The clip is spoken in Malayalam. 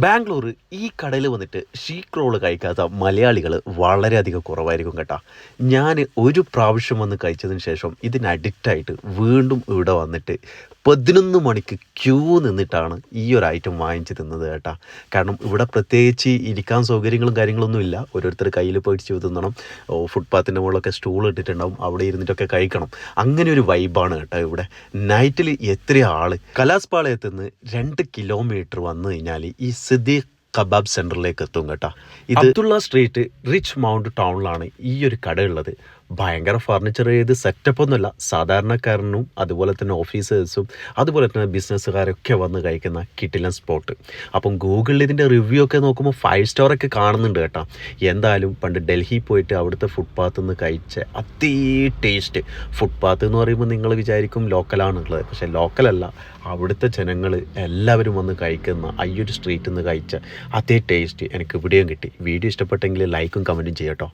ബാംഗ്ലൂർ ഈ കടയിൽ വന്നിട്ട് ഷീക്ക് റോള് കഴിക്കാത്ത മലയാളികൾ വളരെയധികം കുറവായിരിക്കും കേട്ടോ. ഞാൻ ഒരു പ്രാവശ്യം വന്ന് കഴിച്ചതിന് ശേഷം ഇതിന് അഡിക്റ്റായിട്ട് വീണ്ടും ഇവിടെ വന്നിട്ട് 11 മണിക്ക് ക്യൂ നിന്നിട്ടാണ് ഈ ഒരു ഐറ്റം വാങ്ങിച്ച് തിന്നത് കേട്ടോ. കാരണം ഇവിടെ പ്രത്യേകിച്ച് ഇരിക്കാൻ സൗകര്യങ്ങളും കാര്യങ്ങളൊന്നും ഇല്ല. ഓരോരുത്തർ കയ്യിൽ പിടിച്ച് തിന്നണം. ഫുട്പാത്തിൻ്റെ മുകളിലൊക്കെ സ്റ്റൂൾ ഇട്ടിട്ടുണ്ടാവും, അവിടെ ഇരുന്നിട്ടൊക്കെ കഴിക്കണം. അങ്ങനെ ഒരു വൈബാണ് കേട്ടോ ഇവിടെ. നൈറ്റിൽ എത്ര ആൾ കലാസ്പാളയത്ത് നിന്ന് 2 കിലോമീറ്റർ വന്നു കഴിഞ്ഞാൽ ഈ സിദ്ദീഖ് കബാബ് സെൻറ്ററിലേക്ക് എത്തും കേട്ടോ. ഇത് അബ്ദുള്ള സ്ട്രീറ്റ് റിച്ച് മൗണ്ട് ടൗണിലാണ് ഈ ഒരു കട ഉള്ളത്. ഭയങ്കര ഫർണിച്ചർ ചെയ്ത് സെറ്റപ്പ് ഒന്നുമല്ല, സാധാരണക്കാരനും അതുപോലെ തന്നെ ഓഫീസേഴ്സും അതുപോലെ തന്നെ ബിസിനസ്സുകാരൊക്കെ വന്ന് കഴിക്കുന്ന കിടിലൻ സ്പോട്ട്. അപ്പം ഗൂഗിളിൽ ഇതിൻ്റെ റിവ്യൂ ഒക്കെ നോക്കുമ്പോൾ 5 സ്റ്റാറൊക്കെ കാണുന്നുണ്ട് കേട്ടോ. എന്തായാലും പണ്ട് ഡൽഹി പോയിട്ട് അവിടുത്തെ ഫുട്പാത്ത് നിന്ന് കഴിച്ച അതേ ടേസ്റ്റ്. ഫുട്പാത്ത് എന്ന് പറയുമ്പോൾ നിങ്ങൾ വിചാരിക്കും ലോക്കലാണുള്ളത്, പക്ഷേ ലോക്കലല്ല. അവിടുത്തെ ജനങ്ങൾ എല്ലാവരും വന്ന് കഴിക്കുന്ന ഈ ഒരു സ്ട്രീറ്റിൽ നിന്ന് കഴിച്ച അതേ ടേസ്റ്റ് എനിക്ക് ഇവിടെയും കിട്ടി. വീഡിയോ ഇഷ്ടപ്പെട്ടെങ്കിൽ ലൈക്കും കമൻറ്റും ചെയ്യട്ടോ.